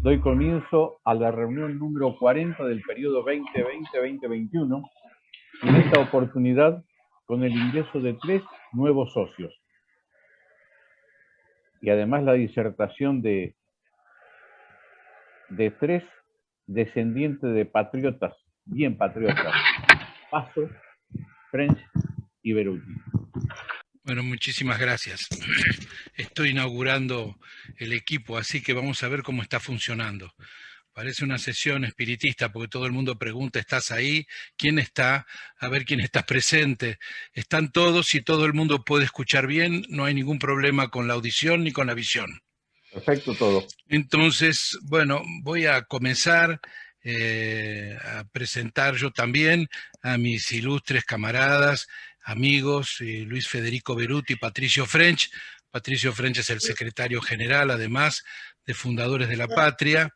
Doy comienzo a la reunión número 40 del periodo 2020-2021, en esta oportunidad con el ingreso de 3 nuevos socios. Y además la disertación de 3 descendientes de patriotas, bien patriotas, Paso, French y Beruti. Bueno, muchísimas gracias. Estoy inaugurando el equipo, así que vamos a ver cómo está funcionando. Parece una sesión espiritista porque todo el mundo pregunta, ¿estás ahí? ¿Quién está? A ver quién está presente. Están todos y todo el mundo puede escuchar bien, no hay ningún problema con la audición ni con la visión. Perfecto todo. Entonces, bueno, voy a comenzar a presentar yo también a mis ilustres camaradas, amigos, Luis Federico Beruti y Patricio French. Patricio French es el secretario general, además, de Fundadores de la Patria,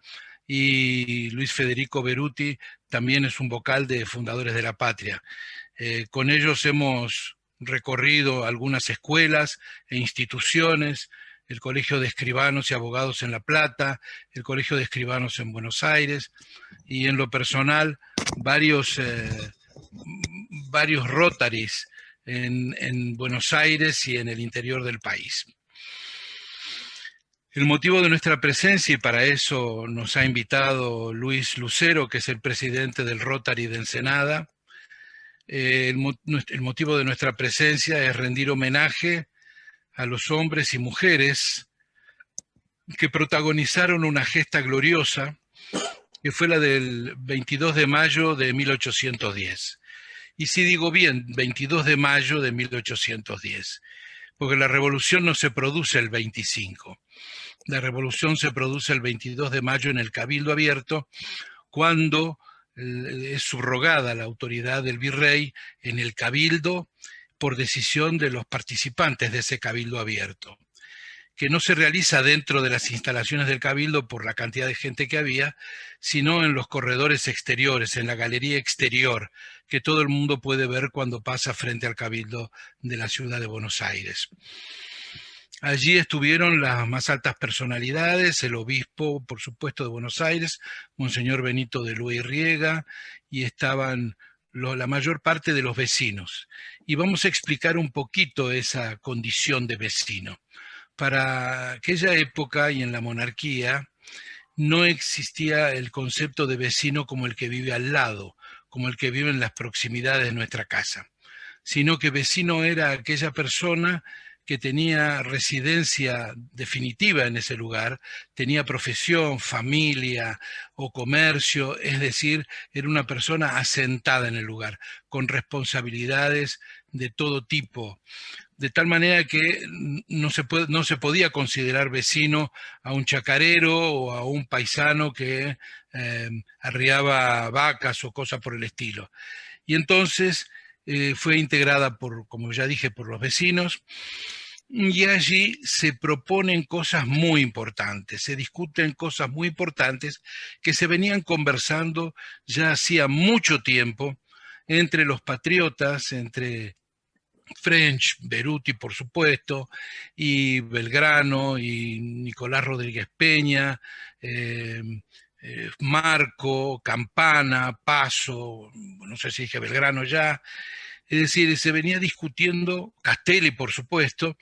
y Luis Federico Beruti también es un vocal de Fundadores de la Patria. Con ellos hemos recorrido algunas escuelas e instituciones, el Colegio de Escribanos y Abogados en La Plata, el Colegio de Escribanos en Buenos Aires, y en lo personal varios Rotaries en Buenos Aires y en el interior del país. El motivo de nuestra presencia, y para eso nos ha invitado Luis Lucero, que es el presidente del Rotary de Ensenada, el motivo de nuestra presencia es rendir homenaje a los hombres y mujeres que protagonizaron una gesta gloriosa, que fue la del 22 de mayo de 1810. Y si digo bien, 22 de mayo de 1810, porque la revolución no se produce el 25. La revolución se produce el 22 de mayo en el Cabildo Abierto, cuando es subrogada la autoridad del virrey en el Cabildo por decisión de los participantes de ese Cabildo Abierto, que no se realiza dentro de las instalaciones del Cabildo por la cantidad de gente que había, sino en los corredores exteriores, en la galería exterior, que todo el mundo puede ver cuando pasa frente al Cabildo de la ciudad de Buenos Aires. Allí estuvieron las más altas personalidades, el obispo, por supuesto, de Buenos Aires, Monseñor Benito de Lúa y Riega, y estaban la mayor parte de los vecinos. Y vamos a explicar un poquito esa condición de vecino. Para aquella época y en la monarquía no existía el concepto de vecino como el que vive al lado, como el que vive en las proximidades de nuestra casa, sino que vecino era aquella persona que tenía residencia definitiva en ese lugar, tenía profesión, familia o comercio, es decir, era una persona asentada en el lugar, con responsabilidades de todo tipo, de tal manera que no se podía considerar vecino a un chacarero o a un paisano que arriaba vacas o cosas por el estilo. Y entonces fue integrada por, como ya dije, por los vecinos, y allí se proponen cosas muy importantes, se discuten cosas muy importantes que se venían conversando ya hacía mucho tiempo entre los patriotas, entre French, Beruti, por supuesto, y Belgrano, y Nicolás Rodríguez Peña, Marco, Campana, Paso, no sé si dije Belgrano ya. Es decir, se venía discutiendo, Castelli, por supuesto,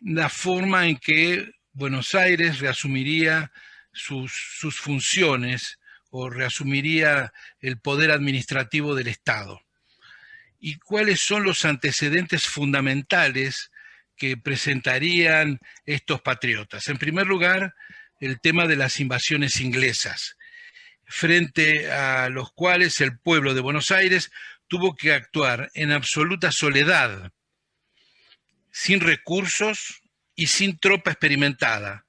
la forma en que Buenos Aires reasumiría sus funciones o reasumiría el poder administrativo del Estado. ¿Y cuáles son los antecedentes fundamentales que presentarían estos patriotas? En primer lugar, el tema de las invasiones inglesas, frente a los cuales el pueblo de Buenos Aires tuvo que actuar en absoluta soledad, sin recursos y sin tropa experimentada.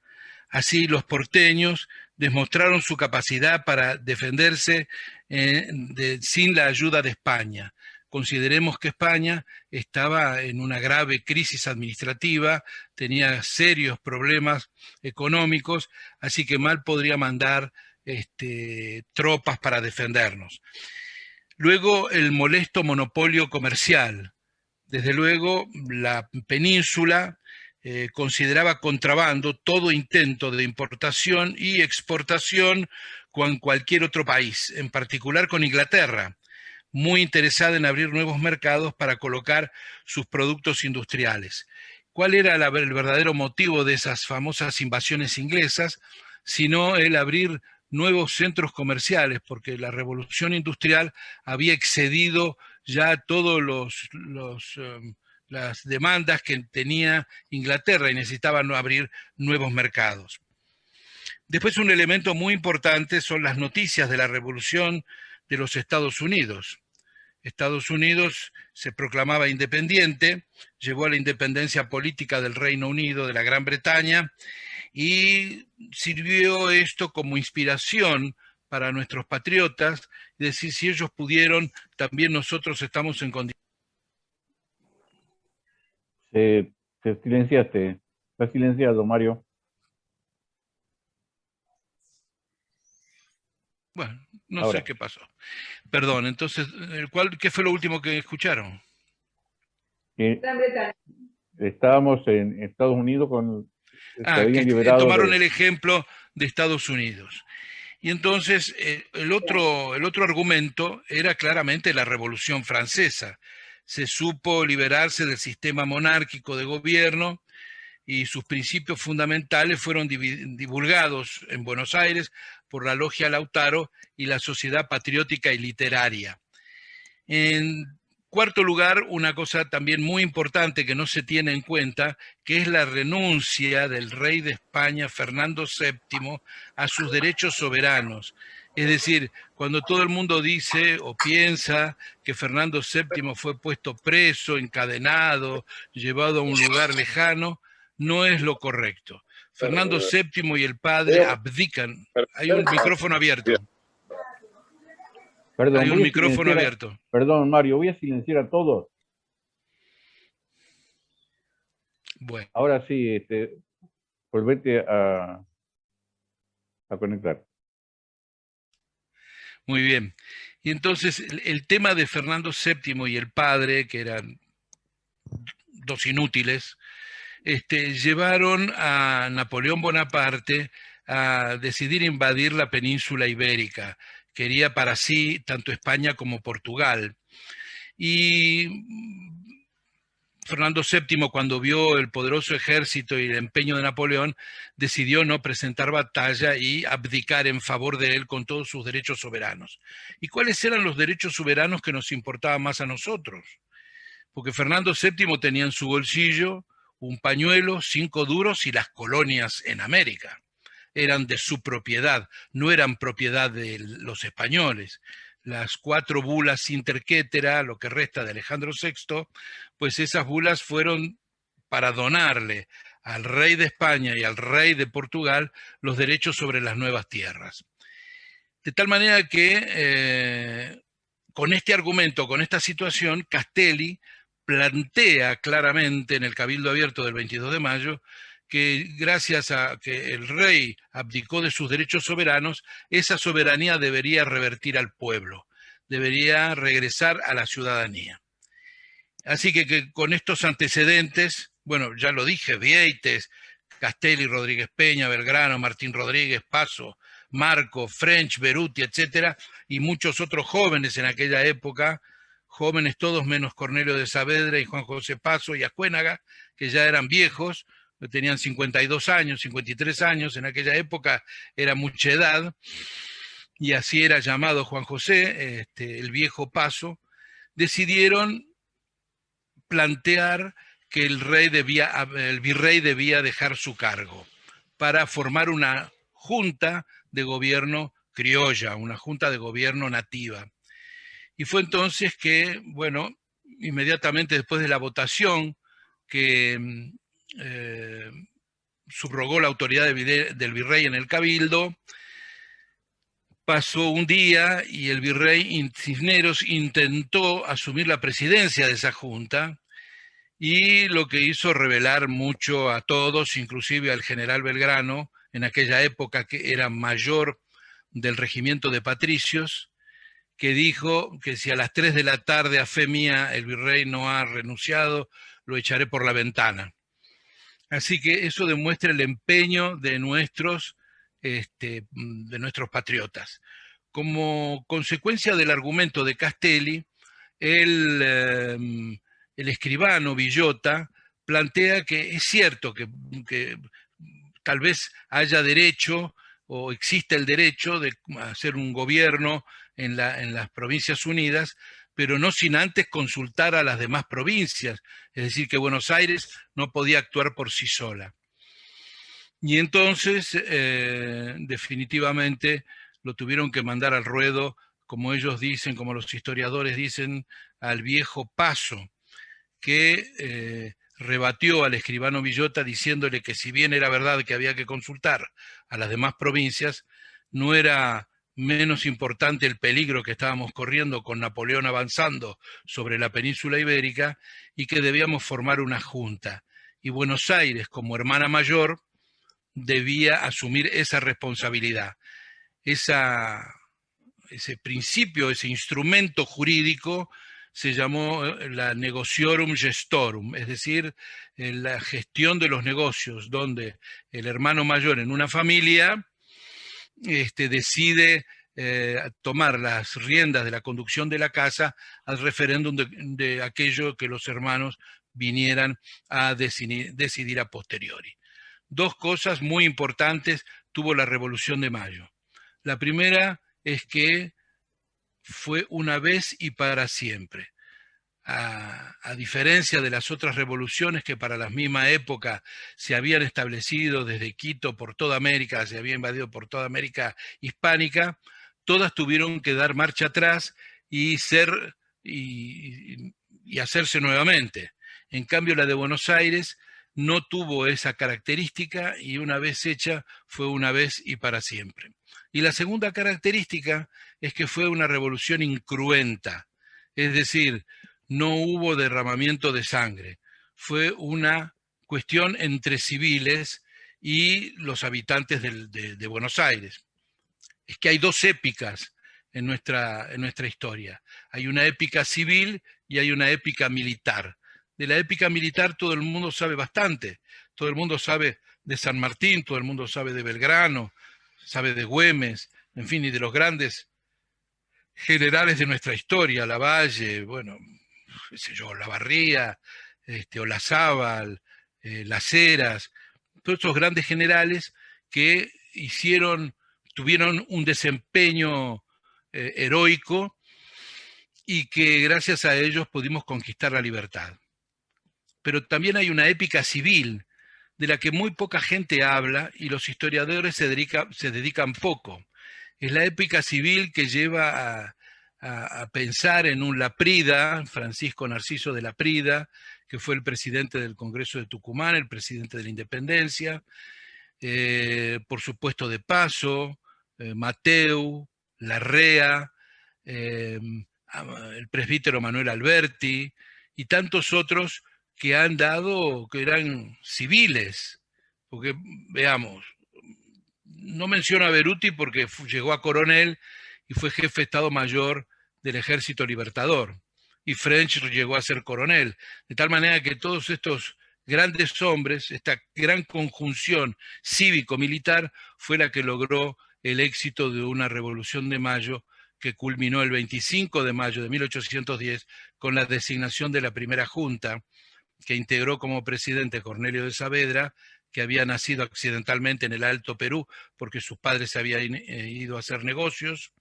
Así los porteños demostraron su capacidad para defenderse sin la ayuda de España. Consideremos que España estaba en una grave crisis administrativa, tenía serios problemas económicos, así que mal podría mandar tropas para defendernos. Luego, el molesto monopolio comercial. Desde luego, la península consideraba contrabando todo intento de importación y exportación con cualquier otro país, en particular con Inglaterra, muy interesada en abrir nuevos mercados para colocar sus productos industriales. ¿Cuál era el verdadero motivo de esas famosas invasiones inglesas? Sino el abrir nuevos centros comerciales, porque la revolución industrial había excedido ya todos las demandas que tenía Inglaterra y necesitaban abrir nuevos mercados. Después, un elemento muy importante son las noticias de la revolución de los Estados Unidos. Estados Unidos se proclamaba independiente, llevó a la independencia política del Reino Unido, de la Gran Bretaña, y sirvió esto como inspiración para nuestros patriotas, es decir, si ellos pudieron, también nosotros estamos en condiciones. Te silenciaste. Estás silenciado, Mario. Bueno, no Ahora. sé qué pasó. Perdón, entonces, ¿qué fue lo último que escucharon? Estábamos en Estados Unidos con... que tomaron el ejemplo de Estados Unidos. Y entonces el otro argumento era claramente la Revolución Francesa. Se supo liberarse del sistema monárquico de gobierno y sus principios fundamentales fueron divulgados en Buenos Aires por la Logia Lautaro y la Sociedad Patriótica y Literaria. En cuarto lugar, una cosa también muy importante que no se tiene en cuenta, que es la renuncia del rey de España, Fernando VII, a sus derechos soberanos. Es decir, cuando todo el mundo dice o piensa que Fernando VII fue puesto preso, encadenado, llevado a un lugar lejano, no es lo correcto. Fernando VII y el padre abdican. Hay un micrófono abierto. Perdón, hay un micrófono abierto. Perdón, Mario, voy a silenciar a todos. Bueno. Ahora sí, volvete a conectar. Muy bien. Y entonces el tema de Fernando VII y el padre, que eran dos inútiles, llevaron a Napoleón Bonaparte a decidir invadir la península ibérica. Quería para sí tanto España como Portugal. Y Fernando VII, cuando vio el poderoso ejército y el empeño de Napoleón, decidió no presentar batalla y abdicar en favor de él con todos sus derechos soberanos. ¿Y cuáles eran los derechos soberanos que nos importaban más a nosotros? Porque Fernando VII tenía en su bolsillo un pañuelo, 5 duros y las colonias en América. Eran de su propiedad, no eran propiedad de los españoles. Las 4 bulas interquetera, lo que resta de Alejandro VI, pues esas bulas fueron para donarle al rey de España y al rey de Portugal los derechos sobre las nuevas tierras. De tal manera que con este argumento, con esta situación, Castelli plantea claramente en el Cabildo Abierto del 22 de mayo que gracias a que el rey abdicó de sus derechos soberanos, esa soberanía debería revertir al pueblo, debería regresar a la ciudadanía. Así que con estos antecedentes, bueno, ya lo dije, Vieites, Castelli, Rodríguez Peña, Belgrano, Martín Rodríguez, Paso, Marco, French, Beruti, etcétera, y muchos otros jóvenes en aquella época, jóvenes todos menos Cornelio de Saavedra y Juan José Paso y Ascuénaga, que ya eran viejos, tenían 52 años, 53 años, en aquella época era mucha edad, y así era llamado Juan José, el viejo Paso, decidieron plantear que el virrey debía dejar su cargo para formar una junta de gobierno criolla, una junta de gobierno nativa. Y fue entonces que, bueno, inmediatamente después de la votación que subrogó la autoridad del virrey en el cabildo, pasó un día y el virrey Cisneros intentó asumir la presidencia de esa junta, y lo que hizo revelar mucho a todos, inclusive al general Belgrano, en aquella época que era mayor del regimiento de patricios, que dijo que si a las 3 de la tarde, a fe mía, el virrey no ha renunciado, lo echaré por la ventana. Así que eso demuestra el empeño de nuestros patriotas. Como consecuencia del argumento de Castelli, el escribano Villota plantea que es cierto que tal vez haya derecho o existe el derecho de hacer un gobierno en las Provincias Unidas, pero no sin antes consultar a las demás provincias, es decir, que Buenos Aires no podía actuar por sí sola. Y entonces, definitivamente, lo tuvieron que mandar al ruedo, como ellos dicen, como los historiadores dicen, al viejo Paso, que rebatió al escribano Villota diciéndole que si bien era verdad que había que consultar a las demás provincias, no era menos importante el peligro que estábamos corriendo con Napoleón avanzando sobre la península ibérica y que debíamos formar una junta. Y Buenos Aires, como hermana mayor, debía asumir esa responsabilidad. Ese principio, ese instrumento jurídico se llamó la negociorum gestorum, es decir, la gestión de los negocios, donde el hermano mayor en una familia decide tomar las riendas de la conducción de la casa al referéndum de aquello que los hermanos vinieran a decidir a posteriori. Dos cosas muy importantes tuvo la Revolución de Mayo. La primera es que fue una vez y para siempre. A diferencia de las otras revoluciones que para la misma época se habían establecido desde Quito por toda América, se había invadido por toda América hispánica, todas tuvieron que dar marcha atrás y hacerse nuevamente. En cambio, la de Buenos Aires no tuvo esa característica y una vez hecha fue una vez y para siempre. Y la segunda característica es que fue una revolución incruenta, es decir, no hubo derramamiento de sangre, fue una cuestión entre civiles y los habitantes de Buenos Aires. Es que hay dos épicas en nuestra historia. Hay una épica civil y hay una épica militar. De la épica militar todo el mundo sabe bastante. Todo el mundo sabe de San Martín, todo el mundo sabe de Belgrano, sabe de Güemes, en fin, y de los grandes generales de nuestra historia, Lavalle, bueno, qué sé yo, Lavarría, Olazábal, Las Heras, todos esos grandes generales que tuvieron un desempeño heroico y que gracias a ellos pudimos conquistar la libertad. Pero también hay una épica civil de la que muy poca gente habla y los historiadores se dedican poco. Es la épica civil que lleva a pensar en un Laprida, Francisco Narciso de Laprida, que fue el presidente del Congreso de Tucumán, el presidente de la Independencia, por supuesto de Paso, Mateu, Larrea, el presbítero Manuel Alberti y tantos otros que han dado, que eran civiles, porque veamos, no menciono a Beruti porque llegó a coronel y fue jefe de Estado Mayor del Ejército Libertador, y French llegó a ser coronel, de tal manera que todos estos grandes hombres, esta gran conjunción cívico-militar, fue la que logró el éxito de una revolución de mayo que culminó el 25 de mayo de 1810 con la designación de la primera junta, que integró como presidente Cornelio de Saavedra, que había nacido accidentalmente en el Alto Perú porque sus padres se habían ido a hacer negocios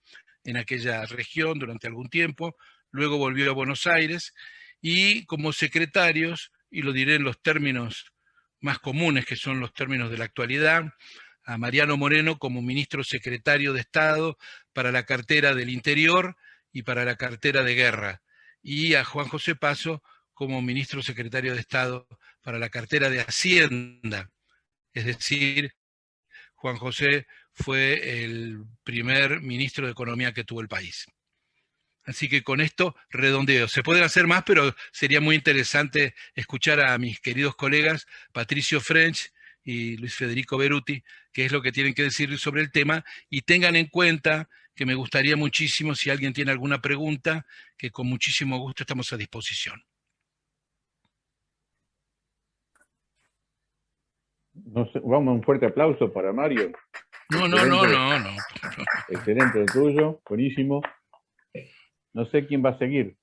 en aquella región durante algún tiempo, luego volvió a Buenos Aires y como secretarios, y lo diré en los términos más comunes que son los términos de la actualidad, a Mariano Moreno como ministro secretario de Estado para la cartera del Interior y para la cartera de Guerra, y a Juan José Paso como ministro secretario de Estado para la cartera de Hacienda. Es decir, Juan José fue el primer ministro de Economía que tuvo el país. Así que con esto redondeo. Se pueden hacer más, pero sería muy interesante escuchar a mis queridos colegas Patricio French y Luis Federico Beruti, qué es lo que tienen que decir sobre el tema, y tengan en cuenta que me gustaría muchísimo, si alguien tiene alguna pregunta, que con muchísimo gusto estamos a disposición. No sé, vamos, un fuerte aplauso para Mario. No. Excelente el tuyo, buenísimo. No sé quién va a seguir.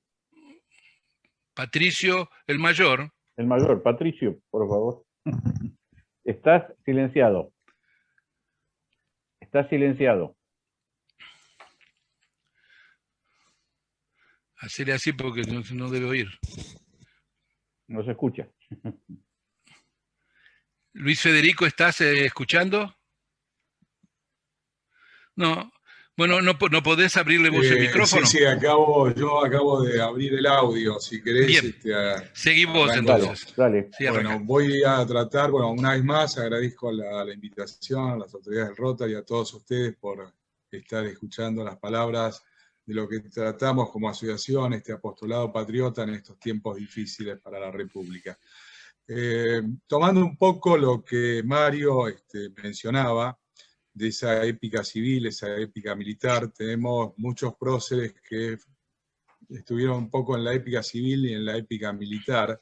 Patricio, el mayor. El mayor, Patricio, por favor. Estás silenciado. Estás silenciado. Hacerle así porque no debe oír. No se escucha. Luis Federico, ¿estás escuchando? No. Bueno, no podés abrirle vos el micrófono. Sí, yo acabo de abrir el audio, si querés. Bien, seguí vos arranco. entonces. Dale. Sí, bueno, voy a tratar, una vez más agradezco la invitación a las autoridades del Rotary y a todos ustedes por estar escuchando las palabras de lo que tratamos como asociación, este apostolado patriota en estos tiempos difíciles para la República. Tomando un poco lo que Mario mencionaba, de esa épica civil, esa épica militar, tenemos muchos próceres que estuvieron un poco en la épica civil y en la épica militar,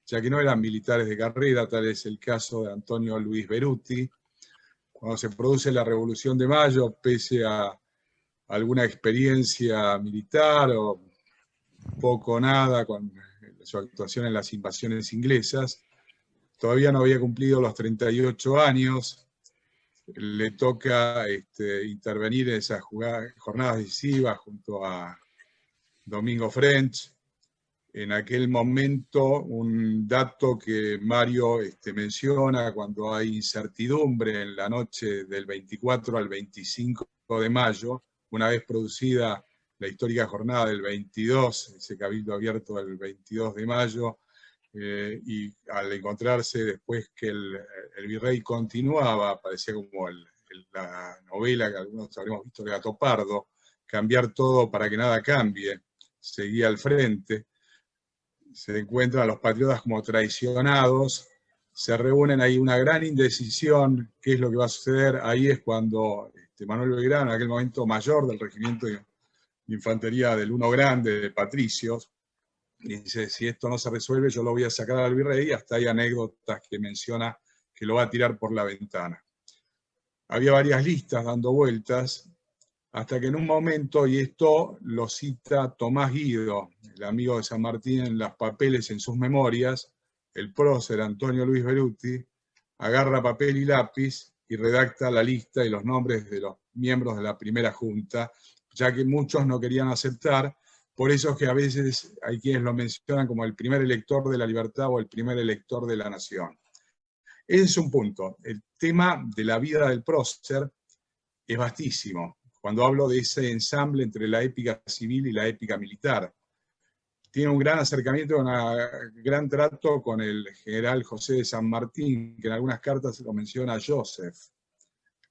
ya que no eran militares de carrera, tal es el caso de Antonio Luis Beruti. Cuando se produce la Revolución de Mayo, pese a alguna experiencia militar o poco o nada con su actuación en las invasiones inglesas, todavía no había cumplido los 38 años, le toca intervenir en esas jornadas decisivas junto a Domingo French. En aquel momento, un dato que Mario menciona, cuando hay incertidumbre en la noche del 24 al 25 de mayo, una vez producida la histórica jornada del 22, ese cabildo abierto del 22 de mayo, y al encontrarse después que el virrey continuaba, parecía como la novela que algunos habremos visto de Gato Pardo, cambiar todo para que nada cambie, seguía al frente, se encuentran los patriotas como traicionados, se reúnen ahí una gran indecisión, qué es lo que va a suceder. Ahí es cuando Manuel Belgrano, en aquel momento mayor del regimiento de infantería del Uno Grande de Patricios, dice, si esto no se resuelve, yo lo voy a sacar al virrey, y hasta hay anécdotas que menciona que lo va a tirar por la ventana. Había varias listas dando vueltas, hasta que en un momento, y esto lo cita Tomás Guido, el amigo de San Martín, en los papeles, en sus memorias, el prócer Antonio Luis Beruti agarra papel y lápiz y redacta la lista y los nombres de los miembros de la primera junta, ya que muchos no querían aceptar. Por eso es que a veces hay quienes lo mencionan como el primer elector de la libertad o el primer elector de la nación. Ese es un punto. El tema de la vida del prócer es vastísimo. Cuando hablo de ese ensamble entre la épica civil y la épica militar, tiene un gran acercamiento, un gran trato con el general José de San Martín, que en algunas cartas lo menciona Joseph,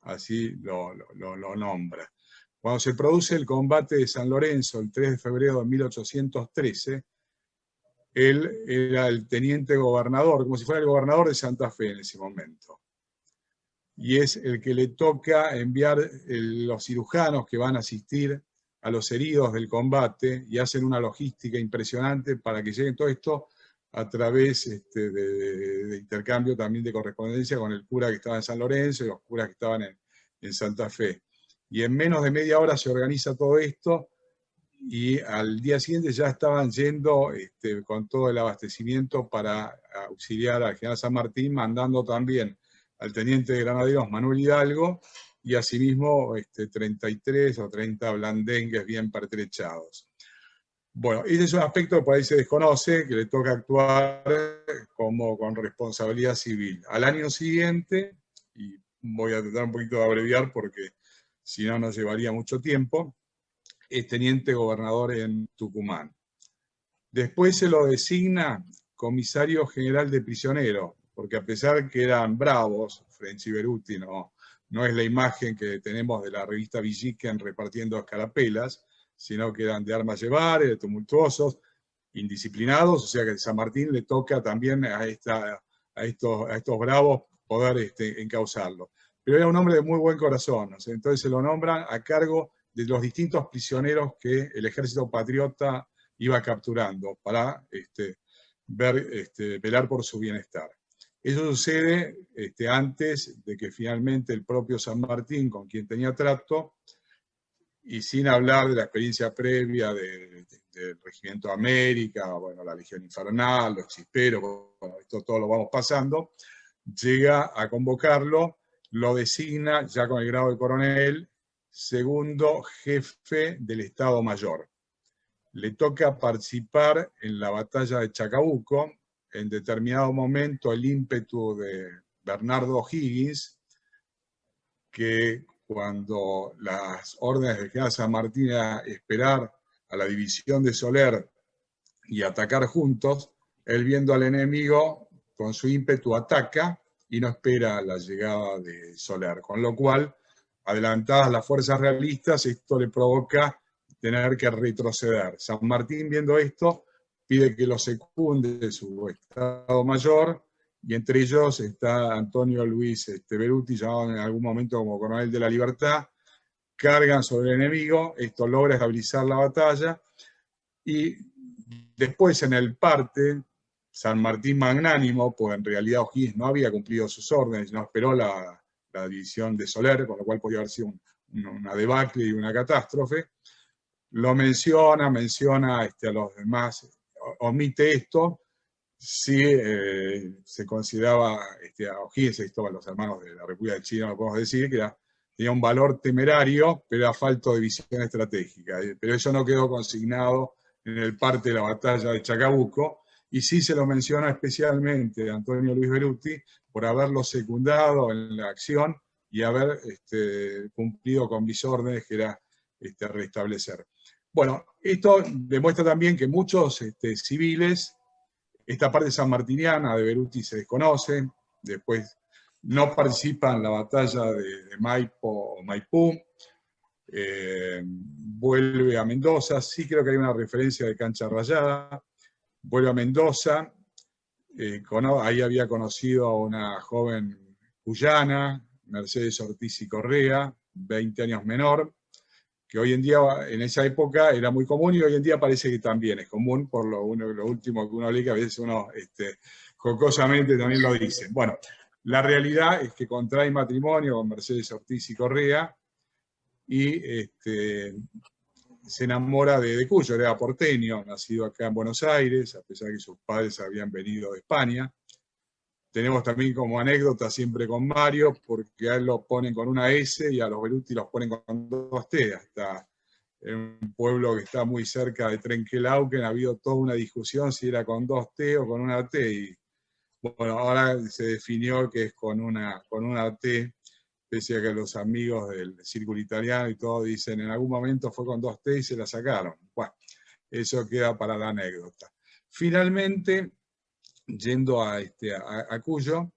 así lo nombra. Cuando se produce el combate de San Lorenzo, el 3 de febrero de 1813, él era el teniente gobernador, como si fuera el gobernador de Santa Fe en ese momento. Y es el que le toca enviar los cirujanos que van a asistir a los heridos del combate y hacen una logística impresionante para que lleguen todo esto a través de intercambio también de correspondencia con el cura que estaba en San Lorenzo y los curas que estaban en Santa Fe. Y en menos de media hora se organiza todo esto y al día siguiente ya estaban yendo con todo el abastecimiento para auxiliar al general San Martín, mandando también al teniente de granaderos Manuel Hidalgo y asimismo 33 o 30 blandengues bien pertrechados. Bueno, ese es un aspecto que por ahí se desconoce, que le toca actuar como con responsabilidad civil. Al año siguiente, y voy a tratar un poquito de abreviar porque si no nos llevaría mucho tiempo, es teniente gobernador en Tucumán. Después se lo designa comisario general de prisioneros, porque a pesar que eran bravos, French y Beruti no es la imagen que tenemos de la revista Villiquen repartiendo escarapelas, sino que eran de armas llevar, tumultuosos, indisciplinados, o sea que a San Martín le toca también a estos bravos poder encauzarlo. Pero era un hombre de muy buen corazón, ¿no? Entonces se lo nombran a cargo de los distintos prisioneros que el ejército patriota iba capturando para velar por su bienestar. Eso sucede antes de que finalmente el propio San Martín, con quien tenía trato, y sin hablar de la experiencia previa del Regimiento América, bueno, la Legión Infernal, los Chisperos, bueno, esto todo lo vamos pasando, llega a convocarlo, lo designa ya con el grado de coronel, segundo jefe del Estado Mayor. Le toca participar en la batalla de Chacabuco. En determinado momento el ímpetu de Bernardo O'Higgins, que cuando las órdenes del general San Martín era esperar a la división de Soler y atacar juntos, él viendo al enemigo con su ímpetu ataca y no espera la llegada de Soler, con lo cual, adelantadas las fuerzas realistas, esto le provoca tener que retroceder. San Martín, viendo esto, pide que lo secunde su Estado Mayor, y entre ellos está Antonio Luis Beruti, llamado en algún momento como Coronel de la Libertad. Cargan sobre el enemigo, esto logra estabilizar la batalla, y después en el parte, San Martín magnánimo, pues en realidad O'Higgins no había cumplido sus órdenes, no esperó la división de Soler, con lo cual podía haber sido una debacle y una catástrofe. Lo menciona a los demás, omite esto. Sí, se consideraba a O'Higgins, esto a los hermanos de la República de China, lo podemos decir, que tenía un valor temerario, pero era falto de visión estratégica. Pero eso no quedó consignado en el parte de la batalla de Chacabuco, y sí se lo menciona especialmente a Antonio Luis Beruti por haberlo secundado en la acción y haber cumplido con mis órdenes, que era restablecer. Bueno, esto demuestra también que muchos civiles, esta parte sanmartiniana de Beruti se desconoce, después no participa en la batalla de Maipo o Maipú, vuelve a Mendoza, sí creo que hay una referencia de Cancha Rayada, vuelve a Mendoza, ahí había conocido a una joven cuyana, Mercedes Ortiz y Correa, 20 años menor, que hoy en día, en esa época, era muy común, y hoy en día parece que también es común, por lo último que uno lee, que a veces uno jocosamente también lo dice. Bueno, la realidad es que contrae matrimonio con Mercedes Ortiz y Correa, y se enamora de Cuyo, era porteño, nacido acá en Buenos Aires, a pesar de que sus padres habían venido de España. Tenemos también como anécdota siempre con Mario, porque a él lo ponen con una S y a los Beruti los ponen con 2 T, hasta en un pueblo que está muy cerca de Trenquelauquen ha habido toda una discusión si era con 2 T o con una T, y bueno, ahora se definió que es con una T, pese a que los amigos del círculo italiano y todo dicen en algún momento fue con 2 T y se la sacaron. Bueno, eso queda para la anécdota. Finalmente, yendo a Cuyo,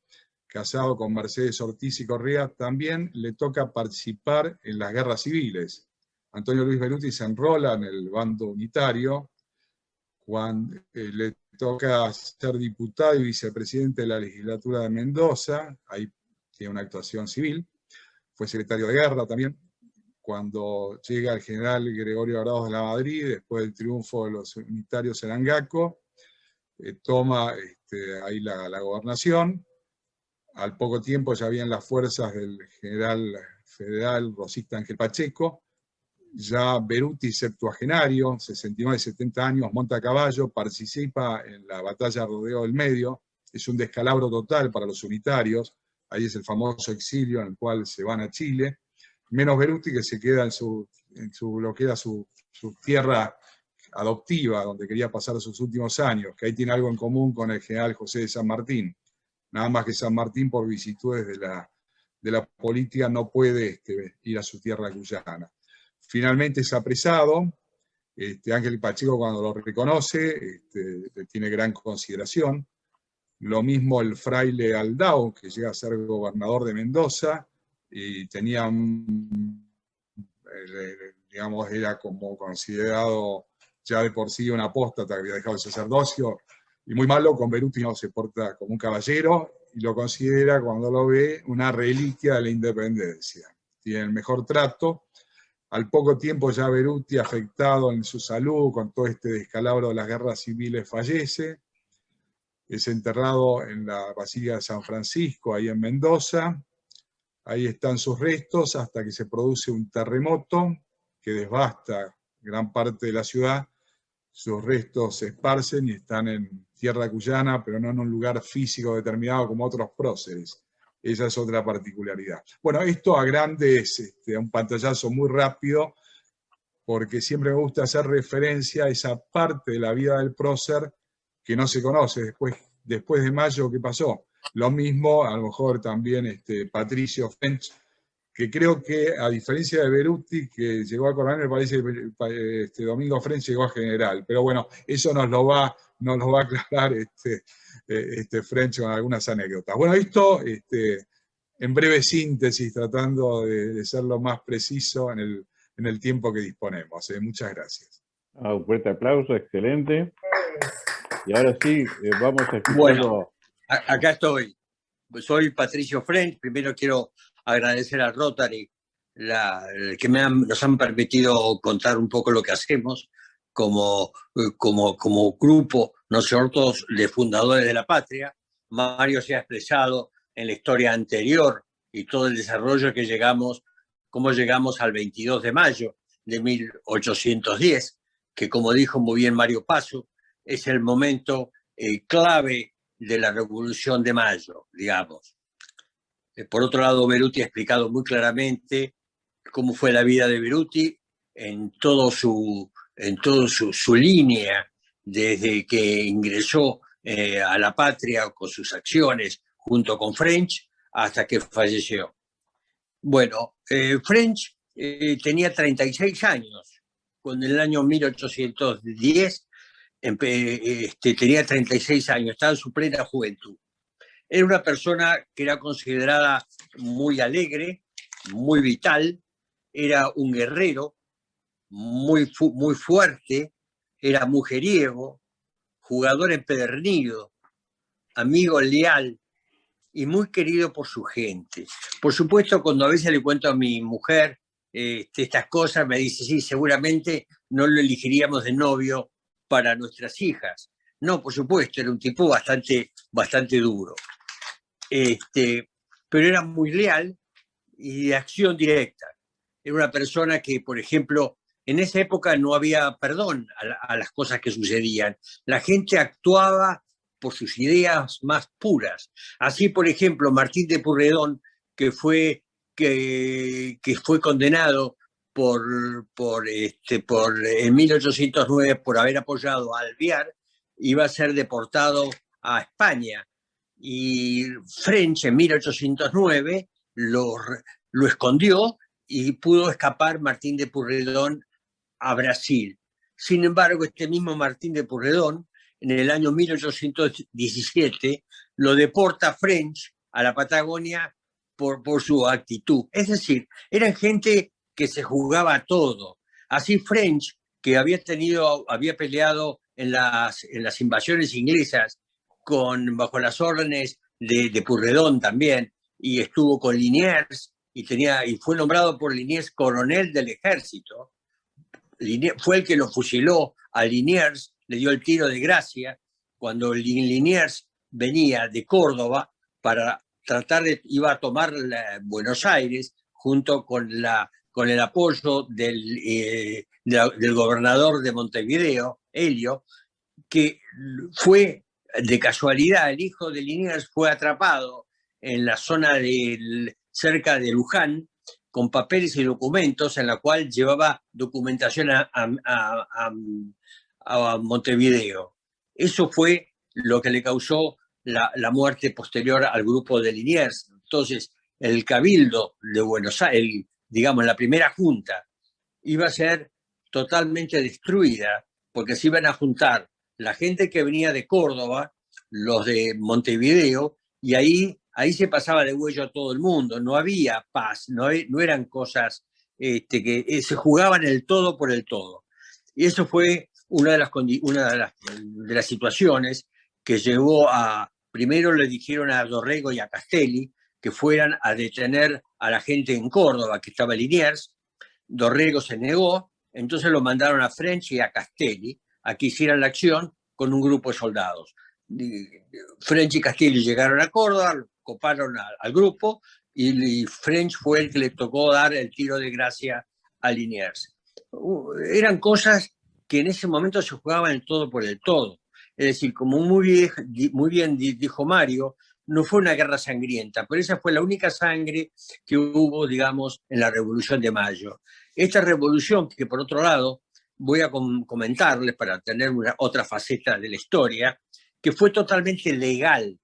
casado con Mercedes Ortiz y Correa, también le toca participar en las guerras civiles. Antonio Luis Beruti se enrola en el bando unitario, cuando le toca ser diputado y vicepresidente de la legislatura de Mendoza, ahí tiene una actuación civil, fue secretario de guerra también. Cuando llega el general Gregorio Arauz de la Madrid, después del triunfo de los unitarios en Angaco, toma ahí la gobernación. Al poco tiempo ya habían las fuerzas del general federal rosista Ángel Pacheco. Ya Beruti, septuagenario, 69, 70 años, monta a caballo, participa en la batalla de Rodeo del Medio. Es un descalabro total para los unitarios. Ahí es el famoso exilio en el cual se van a Chile. Menos Beruti, que se queda en lo que era su tierra adoptiva, donde quería pasar sus últimos años, que ahí tiene algo en común con el general José de San Martín. Nada más que San Martín, por vicisitudes de la política, no puede ir a su tierra cuyana. Finalmente es apresado. Ángel Pacheco, cuando lo reconoce, le tiene gran consideración. Lo mismo el fraile Aldao, que llega a ser gobernador de Mendoza, y tenía digamos, era como considerado ya de por sí un apóstata, que había dejado el sacerdocio, y muy malo. Con Beruti no se porta como un caballero, y lo considera, cuando lo ve, una reliquia de la independencia. Tiene el mejor trato. Al poco tiempo ya Beruti, afectado en su salud con todo este descalabro de las guerras civiles, fallece. es enterrado en la Basílica de San Francisco, ahí en Mendoza. Ahí están sus restos hasta que se produce un terremoto que devasta gran parte de la ciudad. Sus restos se esparcen y están en tierra cuyana, pero no en un lugar físico determinado como otros próceres. Esa es otra particularidad. Bueno, esto a grandes, un pantallazo muy rápido, porque siempre me gusta hacer referencia a esa parte de la vida del prócer que no se conoce. Después de Mayo, ¿qué pasó? Lo mismo, a lo mejor también Patricio French, que creo que, a diferencia de Beruti, que llegó a coronel, me parece que Domingo French llegó a general. Pero bueno, eso nos lo va a aclarar French con algunas anécdotas. Bueno, esto, en breve síntesis, tratando de ser lo más preciso en el tiempo que disponemos. Muchas gracias. Un fuerte aplauso, excelente. Y ahora sí, vamos a escucharlo. Bueno, acá estoy. Soy Patricio French. Primero quiero agradecer al Rotary que nos han permitido contar un poco lo que hacemos como grupo, nosotros, de fundadores de la patria. Mario se ha expresado en la historia anterior y todo el desarrollo cómo llegamos al 22 de mayo de 1810, que, como dijo muy bien Mario Paso, es el momento clave de la Revolución de Mayo, digamos. Por otro lado, Beruti ha explicado muy claramente cómo fue la vida de Beruti en toda su línea, desde que ingresó a la patria con sus acciones junto con French hasta que falleció. Bueno, French tenía 36 años, cuando en el año 1810 tenía 36 años, estaba en su plena juventud. Era una persona que era considerada muy alegre, muy vital, era un guerrero, muy fuerte, era mujeriego, jugador empedernido, amigo leal y muy querido por su gente. Por supuesto, cuando a veces le cuento a mi mujer estas cosas, me dice, sí, seguramente no lo elegiríamos de novio para nuestras hijas. No, por supuesto, era un tipo bastante duro. Pero era muy leal y de acción directa. Era una persona que, por ejemplo, en esa época no había perdón a las cosas que sucedían. La gente actuaba por sus ideas más puras. Así, por ejemplo, Martín de Purredón, que fue condenado en 1809 por haber apoyado a Alvear, iba a ser deportado a España. Y French en 1809 lo escondió y pudo escapar Martín de Purredón a Brasil. Sin embargo, este mismo Martín de Purredón, en el año 1817, lo deporta French a la Patagonia por su actitud. Es decir, eran gente que se jugaba todo. Así French, que había peleado en las invasiones inglesas bajo las órdenes de Purredón también, y estuvo con Liniers, y fue nombrado por Liniers coronel del ejército. Fue el que lo fusiló a Liniers, le dio el tiro de gracia cuando Liniers venía de Córdoba para iba a tomar Buenos Aires junto con el apoyo del gobernador de Montevideo, Helio, que fue de casualidad, el hijo de Liniers fue atrapado en la zona cerca de Luján, con papeles y documentos, en la cual llevaba documentación a Montevideo. Eso fue lo que le causó la muerte posterior al grupo de Liniers. Entonces, el Cabildo de Buenos Aires, digamos, la primera junta, iba a ser totalmente destruida, porque se iban a juntar la gente que venía de Córdoba, los de Montevideo, y ahí se pasaba de huello a todo el mundo. No había paz, no eran cosas que se jugaban el todo por el todo. Y eso fue una de las situaciones que llevó primero le dijeron a Dorrego y a Castelli que fueran a detener a la gente en Córdoba, que estaba Liniers. Dorrego se negó, entonces lo mandaron a French y a Castelli a que hicieran la acción con un grupo de soldados. French y Castillo llegaron a Córdoba, coparon al grupo, y French fue el que le tocó dar el tiro de gracia a Liniers. Eran cosas que en ese momento se jugaban el todo por el todo. Es decir, como muy bien dijo Mario, no fue una guerra sangrienta, pero esa fue la única sangre que hubo, digamos, en la Revolución de Mayo. Esta revolución, que por otro lado voy a comentarles para tener otra faceta de la historia, que fue totalmente legal.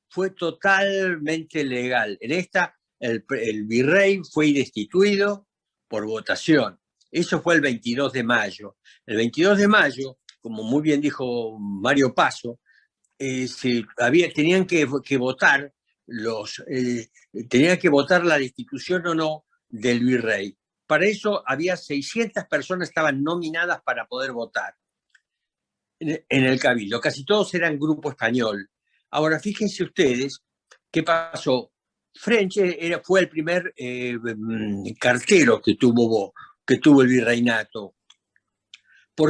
Fue totalmente legal. En esta, el virrey fue destituido por votación. Eso fue el 22 de mayo. El 22 de mayo, como muy bien dijo Mario Paso, tenían que votar tenían que votar la destitución o no del virrey. Para eso había 600 personas que estaban nominadas para poder votar en el cabildo. Casi todos eran grupo español. Ahora, fíjense ustedes qué pasó. French fue el primer cartero que tuvo el virreinato.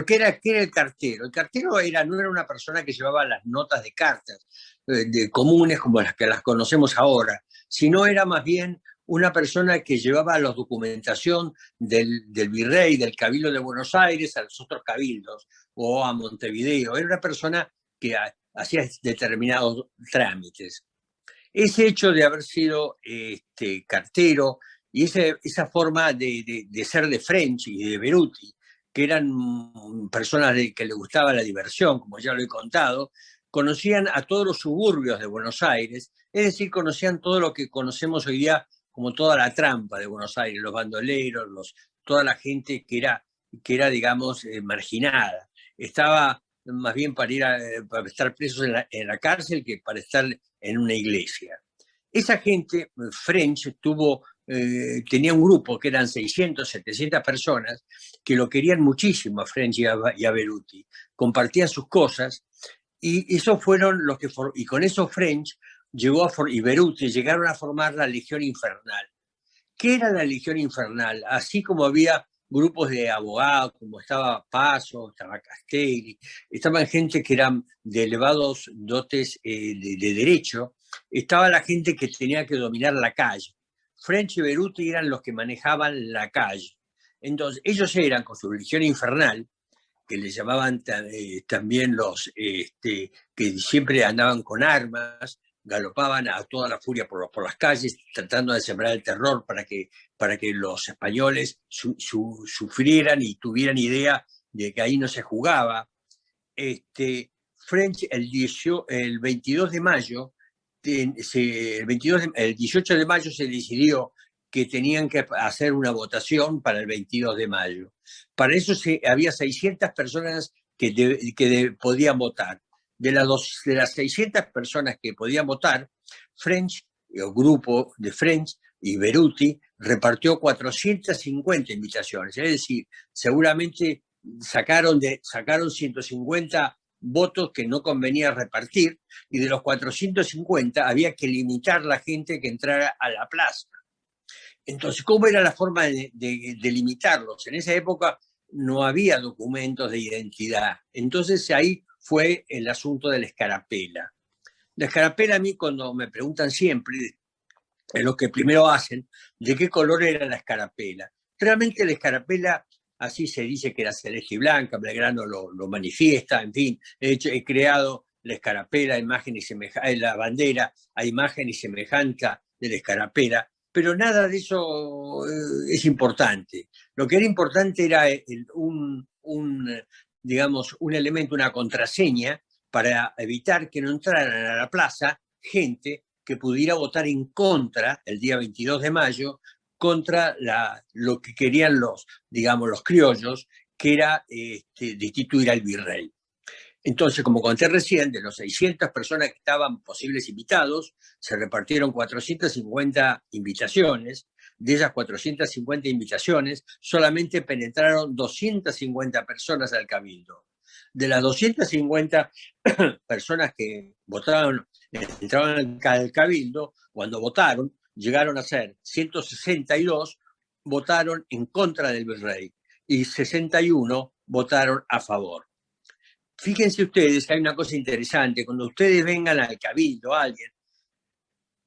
¿Qué era el cartero? El cartero no era una persona que llevaba las notas de cartas comunes como las que las conocemos ahora, sino era más bien una persona que llevaba la documentación del virrey, del Cabildo de Buenos Aires, a los otros cabildos, o a Montevideo. Era una persona que hacía determinados trámites. Ese hecho de haber sido cartero y esa forma de ser de French y de Beruti, que eran personas que les gustaba la diversión, como ya lo he contado, conocían a todos los suburbios de Buenos Aires, es decir, conocían todo lo que conocemos hoy día como toda la trampa de Buenos Aires, los bandoleros, toda la gente que era digamos, marginada. Estaba más bien para estar presos en la cárcel que para estar en una iglesia. Esa gente, French, tenía un grupo que eran 600, 700 personas que lo querían muchísimo a French y a Beruti. Compartían sus cosas y esos fueron los que... Y con eso French y Beruti llegaron a formar la Legión Infernal. ¿Qué era la Legión Infernal? Así como había grupos de abogados, como estaba Paso, estaba Castelli, estaban gente que eran de elevados dotes de derecho, estaba la gente que tenía que dominar la calle. French y Beruti eran los que manejaban la calle. Entonces, ellos eran, con su Legión Infernal, que le llamaban también los que siempre andaban con armas, galopaban a toda la furia por las calles, tratando de sembrar el terror para que los españoles sufrieran y tuvieran idea de que ahí no se jugaba. French, el 22 de mayo, el 18 de mayo se decidió que tenían que hacer una votación para el 22 de mayo. Para eso había 600 personas que podían votar. De las 600 personas que podían votar, French, el grupo de French y Beruti, repartió 450 invitaciones. Es decir, seguramente sacaron 150 votos que no convenía repartir, y de los 450 había que limitar la gente que entrara a la plaza. Entonces, ¿cómo era la forma de limitarlos? En esa época no había documentos de identidad. Entonces ahí fue el asunto de la escarapela. La escarapela, a mí cuando me preguntan siempre, es lo que primero hacen, ¿de qué color era la escarapela? Realmente la escarapela, así se dice que era celeste y blanca, Belgrano lo manifiesta, en fin, he creado la escarapela, imagen y semejanza, la bandera a imagen y semejanza de la escarapela, pero nada de eso es importante. Lo que era importante era digamos, un elemento, una contraseña para evitar que no entraran a la plaza gente que pudiera votar en contra, el día 22 de mayo, contra lo que querían los criollos, que era destituir al virrey. Entonces, como conté recién, de los 600 personas que estaban posibles invitados, se repartieron 450 invitaciones. De esas 450 invitaciones, solamente penetraron 250 personas al cabildo. De las 250 personas que entraban al cabildo, cuando votaron, llegaron a ser 162, votaron en contra del virrey y 61 votaron a favor. Fíjense ustedes, hay una cosa interesante, cuando ustedes vengan al Cabildo, alguien,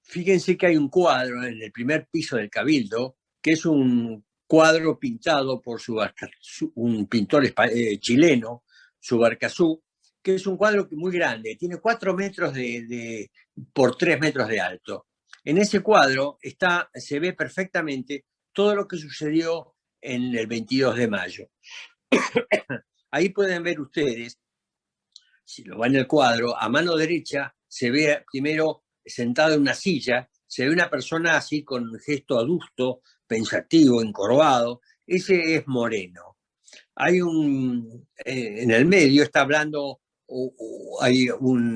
fíjense que hay un cuadro en el primer piso del Cabildo, que es un cuadro pintado por un pintor chileno, Subarcazú, que es un cuadro muy grande, tiene 4 metros por 3 metros de alto. En ese cuadro se ve perfectamente todo lo que sucedió en el 22 de mayo. Ahí pueden ver ustedes, si lo van en el cuadro, a mano derecha se ve primero sentado en una silla, se ve una persona así con un gesto adusto, pensativo, encorvado. Ese es Moreno. Hay en el medio está hablando,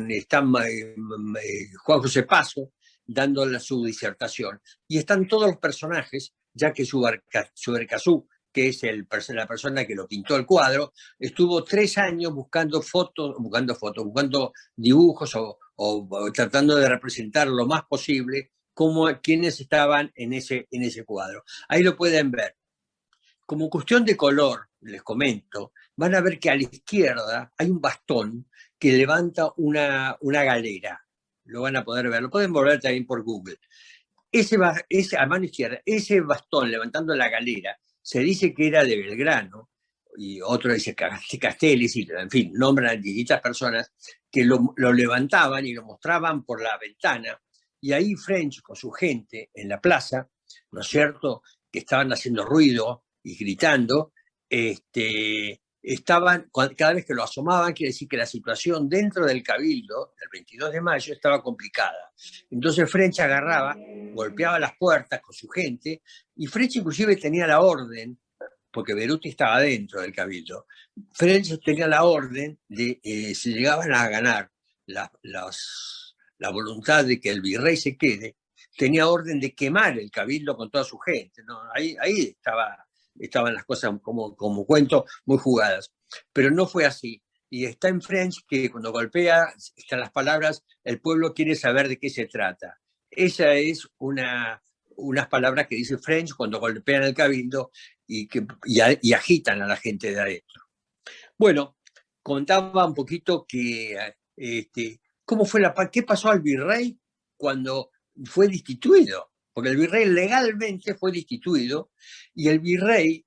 está Juan José Paso dando su disertación. Y están todos los personajes, ya que Subercazú, que es la persona que lo pintó el cuadro, estuvo 3 años buscando dibujos o tratando de representar lo más posible quienes estaban en ese cuadro. Ahí lo pueden ver. Como cuestión de color, les comento, van a ver que a la izquierda hay un bastón que levanta una galera. Lo van a poder ver, lo pueden volver también por Google. A mano izquierda, ese bastón levantando la galera, se dice que era de Belgrano, y otro dice Castells, en fin, nombran a distintas personas que lo levantaban y lo mostraban por la ventana, y ahí French con su gente en la plaza, ¿no es cierto?, que estaban haciendo ruido y gritando, cada vez que lo asomaban, quiere decir que la situación dentro del Cabildo, el 22 de mayo, estaba complicada. Entonces French agarraba, golpeaba las puertas con su gente, y French inclusive tenía la orden, porque Beruti estaba dentro del Cabildo, French tenía la orden de, si llegaban a ganar la voluntad de que el virrey se quede, tenía orden de quemar el Cabildo con toda su gente, ¿no? Ahí estaban las cosas, como cuento, muy jugadas. Pero no fue así. Y está en French que cuando golpea, están las palabras, el pueblo quiere saber de qué se trata. Esa es unas palabras que dice French cuando golpean el Cabildo y agitan a la gente de adentro. Bueno, contaba un poquito que cómo fue qué pasó al virrey cuando fue destituido. Porque el virrey legalmente fue destituido y el virrey,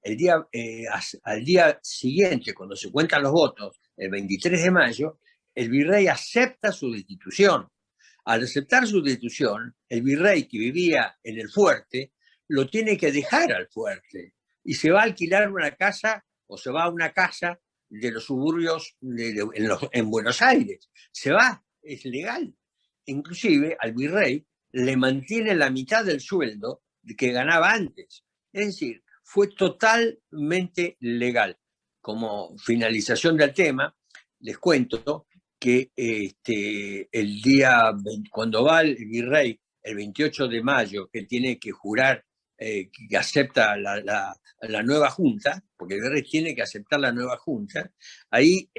al día siguiente, cuando se cuentan los votos, el 23 de mayo, el virrey acepta su destitución. Al aceptar su destitución, el virrey que vivía en el fuerte lo tiene que dejar al fuerte y se va a alquilar una casa o se va a una casa de los suburbios en Buenos Aires. Se va, es legal. Inclusive al virrey le mantiene la mitad del sueldo que ganaba antes. Es decir, fue totalmente legal. Como finalización del tema, les cuento que cuando va el virrey, el 28 de mayo, que tiene que jurar que acepta la nueva junta, porque el virrey tiene que aceptar la nueva junta, ahí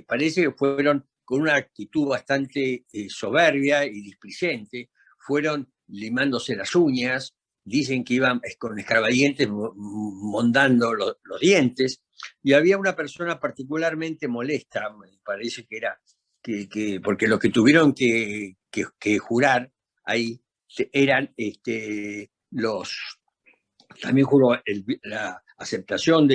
parece que fueron con una actitud bastante soberbia y displicente, fueron limándose las uñas, dicen que iban con escarbadientes mondando los dientes, y había una persona particularmente molesta, me parece que era, porque los que tuvieron que jurar ahí eran también juró la aceptación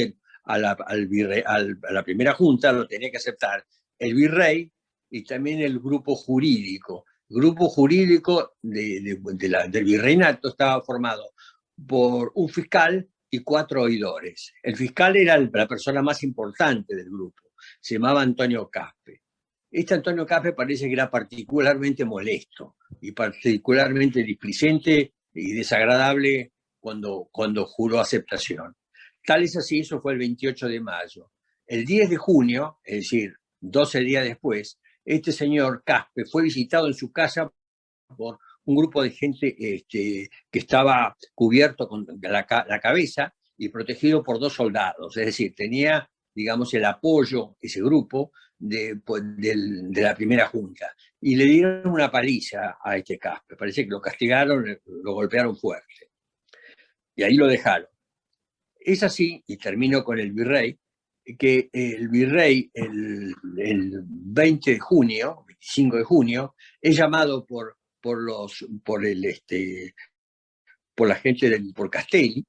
a la primera junta, lo tenía que aceptar el virrey y también el grupo jurídico. El grupo jurídico del virreinato estaba formado por un fiscal y 4 oidores. El fiscal era la persona más importante del grupo, se llamaba Antonio Caspe. Este Antonio Caspe parece que era particularmente molesto y particularmente displicente y desagradable cuando juró aceptación. Tal es así, eso fue el 28 de mayo. El 10 de junio, es decir, 12 días después, este señor Caspe fue visitado en su casa por un grupo de gente que estaba cubierto con la cabeza y protegido por 2 soldados. Es decir, tenía, digamos, el apoyo, ese grupo, de la primera junta. Y le dieron una paliza a este Caspe. Parece que lo castigaron, lo golpearon fuerte. Y ahí lo dejaron. Es así, y termino con el virrey, que el virrey el 20 de junio, 25 de junio, es llamado por la gente por Castelli,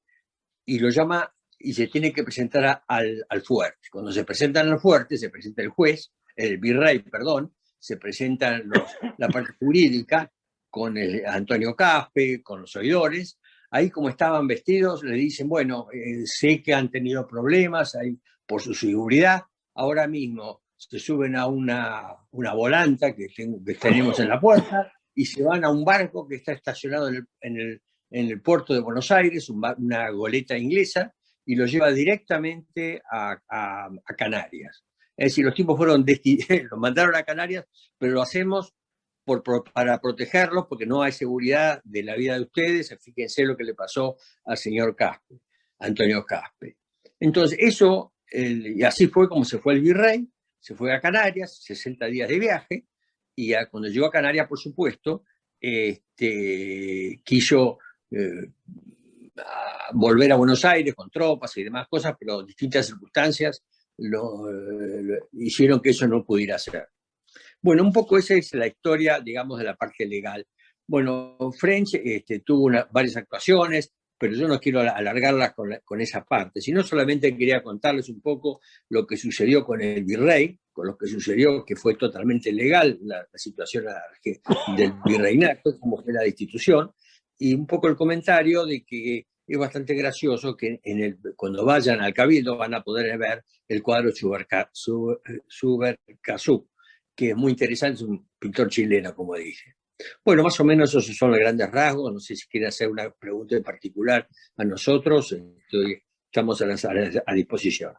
y lo llama y se tiene que presentar al fuerte. Cuando se presentan al fuerte, se presenta el juez, el virrey, perdón, se presentan la parte jurídica con Antonio Caspe, con los oidores. Ahí, como estaban vestidos, le dicen, bueno, sé que han tenido problemas ahí por su seguridad, ahora mismo se suben a una volanta que tenemos en la puerta y se van a un barco que está estacionado en el puerto de Buenos Aires, una goleta inglesa, y lo lleva directamente a Canarias. Es decir, los tipos los mandaron a Canarias, pero lo hacemos para protegerlos, porque no hay seguridad de la vida de ustedes. Fíjense lo que le pasó al señor Caspe, Antonio Caspe. Entonces, y así fue como se fue el virrey, se fue a Canarias, 60 días de viaje, y cuando llegó a Canarias, por supuesto, quiso volver a Buenos Aires con tropas y demás cosas, pero distintas circunstancias hicieron que eso no pudiera ser. Bueno, un poco esa es la historia, digamos, de la parte legal. Bueno, French tuvo varias actuaciones, pero yo no quiero alargarlas con esa parte, sino solamente quería contarles un poco lo que sucedió con el virrey, con lo que sucedió, que fue totalmente legal la situación del virreinato, como fue la destitución, y un poco el comentario de que es bastante gracioso que cuando vayan al Cabildo van a poder ver el cuadro Subercaseaux, que es muy interesante, es un pintor chileno, como dije. Bueno, más o menos esos son los grandes rasgos. No sé si quiere hacer una pregunta en particular a nosotros. Estamos a disposición.